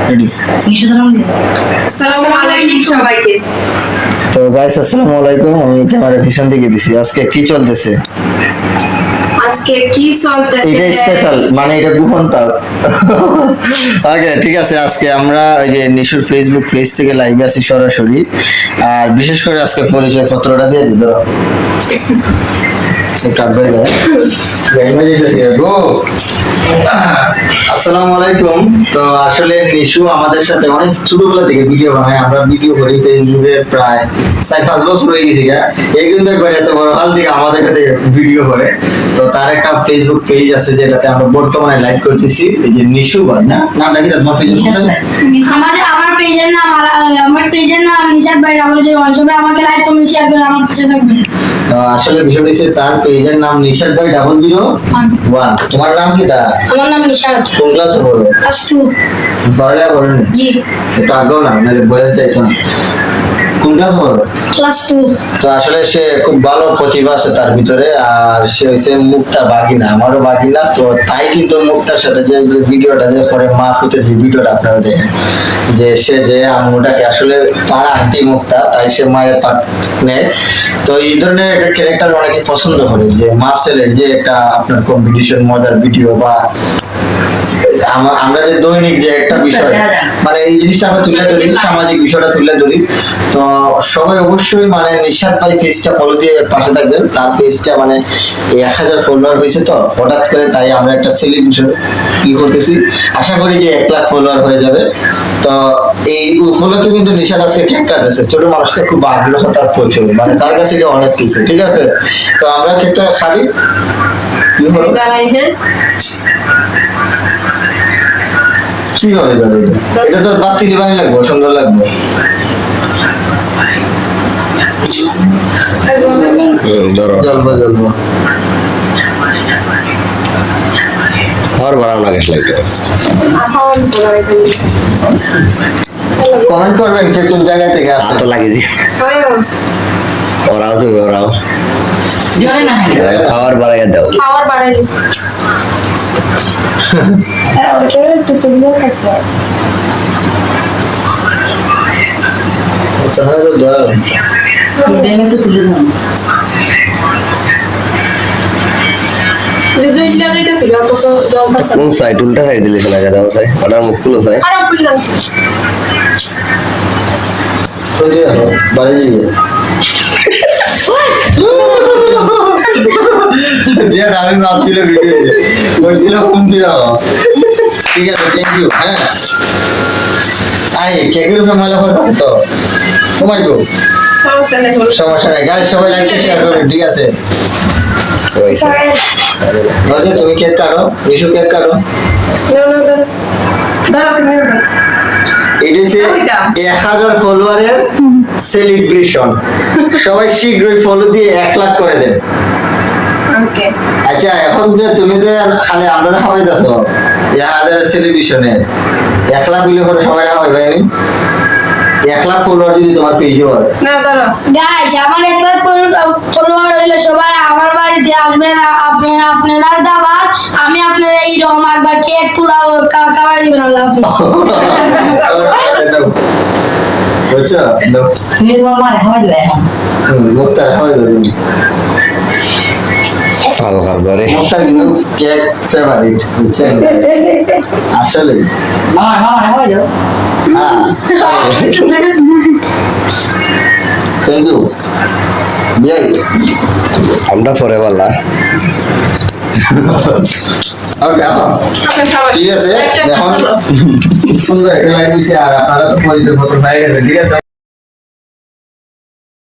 Ready. আসসালামু আলাইকুম সবাইকে। তো গাইস আসসালামু আলাইকুম, আমি ক্যামেরা পিছন দিকে দিছি। আজকে কি চলতেছে? আজকে কি চলতেছে? এটা স্পেশাল, মানে এটা গোপন তার। ওকে ঠিক আছে, আজকে আমরা ওই যে নিশুর ফেসবুক পেজ থেকে লাইভে আছি সরাসরি। আর বিশেষ করে আজকে পরিচয় পত্রটা দিয়ে দিত আসসালামু আলাইকুম। তো আসলে নিশু আমাদের সাথে অনেক ছোটবেলা থেকে ভিডিও বানায়, আমরা ভিডিও করি ফেসবুকে প্রায় 4-5 বছর হয়ে গেছে। এই কিন্তু একবার এত বড় হাল থেকে আমাদের সাথে ভিডিও করে। তো তার একটা ফেসবুক পেজ আছে যেটাতে আমরা বর্তমানে লাইভ করতেছি, এই যে নিশু ভাই না, নামটা কি তোমার ফেসবুক? আমার পেজের নাম নিশাদ ভাই। আমার যে অঞ্চলে আমাকে লাইক কমেন্ট শেয়ার করে আমার পাশে থাকবেন। আসলে বিষয়টা হচ্ছে তার পেজের নাম নিশাদ ভাই 001। তোমার নাম কি? তা আমার নাম নিশাদ। কোন ক্লাসে পড়ো? ক্লাস 2। পড়ালেখা করেন? জি। একটু আগেও না, নাহলে বয়স যাইতো না। কোন ক্লাসে পড়ো? ক্লাস 2। তো আসলে সে খুব ভালো প্রতিভা আছে তার ভিতরে, আর সে হচ্ছে মুক্তা বাগিনা, আমারও বাগিনা। তো তাই কিন্তু মুক্তার সাথে যে ভিডিওটা যে করে মাহফুতের যে ভিডিওটা আপনারা দেখেন, যে সে যে আম্মুটাকে আসলে পাড়া আন্টি মুক্তা, তাই সে মায়ের পাট নেয়। তো এই ধরনের একটা ক্যারেক্টার অনেকে পছন্দ করে, যে মা ছেলের যে একটা আপনার কম্পিটিশন মজার ভিডিও, বা আমরা যে দৈনিক যে একটা বিষয়, মানে এই জিনিসটা আমরা তুলে ধরি, সামাজিক বিষয়টা তুলে ধরি। তো সবাই অবশ্যই মানে নিশাদ ভাই পেজটা ফলো দিয়ে পাশে থাকবেন। তার পেজটা মানে 1000 ফলোয়ার হয়েছে, তো হঠাৎ করে তাই আমরা একটা সেলিব্রেশন কি করতেছি, আশা করি যে 1 লাখ ফলোয়ার হয়ে যাবে। তো এই উপলক্ষে কিন্তু নিশাদ আজকে কেক কাটতেছে। ছোট মানুষটা খুব আগ্রহ তার প্রচুর, মানে তার কাছে এটা অনেক কিছু। ঠিক আছে, তো আমরা কেকটা খাই। কি হলো? কি হবে যাবে এটা তো বাতি দিবানি লাগবে, সুন্দর লাগবে। জ্বলবো জ্বলবো और बड़ा ना कैसे लगता है কমেন্ট করবেন কে কোন জায়গা থেকে আসছে। तो लगी थी और आओ तो और आओ জোরে না खावर बड़ा या दो খাওয়ার বাড়াইলি। ওটা একটু তুলবো থাকবে। তাহলে তো ধরা একটু তুলে দাও। দুইটা যাইতেছিল অথচ জল খাচ্ছে। कौन साइड उल्टा साइड दिले चला जाता है साइड और मुक्कुल साइड আরে বুঝলাম। তো দেখো বাড়ি গিয়ে যে আমি ভাবছিলাম ভিডিও বলছিলাম ফোন দিও। ঠিক আছে, থ্যাংক ইউ। হ্যাঁ আই কেকের উপরে ময়লা পড়ে থাকে তো সময় গো, সমস্যা নেই। সমস্যা নাই। গাইস সবাই লাইক শেয়ার করবেন। ঠিক আছে, वैसे ওকে তুমি কেক কাটো, নিশু কেক কাটো। দাঁড়া তুমি দাঁড়া। এটা হচ্ছে 1000 ফলোয়ারের সেলিব্রেশন। সবাই শীঘ্রই ফলো দিয়ে 1 লাখ করে দেন। ওকে। আচ্ছা, এখন যে তুমি যে খালি আমরা খাওয়াই দাও 1000 সেলিব্রেশনে 1 লাখ হইলে পরে সবাই খাওয়াই ভাইনি। 1 লাখ ফলোয়ার যদি তোমার পেজে হয়, না দাঁড়া। গাইস আমার 1 লাখ ফলোয়ার হইলে সবাই আমার বাড়িতে আসবেন। আপনারা দাওয়াত, আমি আপনার এই রকম একবার কেক পোলাও খাওয়াই দিবেন। আল্লাহ হাফেজ। বুঝছো? মুক্তা খাওয়াই দেবেন। फाल कर बरे মুক্তার কিন্তু কেক ফেভারিট, বুঝছেন? আসলে হ্যাঁ, থ্যাংক ইউ বিয়াই। हमरा फरे वाला ওকে এখন ঠিক আছে, এখন সুন্দর একটা লাইভ দিছে, আর আপনারা তো পরিচয় পত্র পাই গেছে। ঠিক আছে।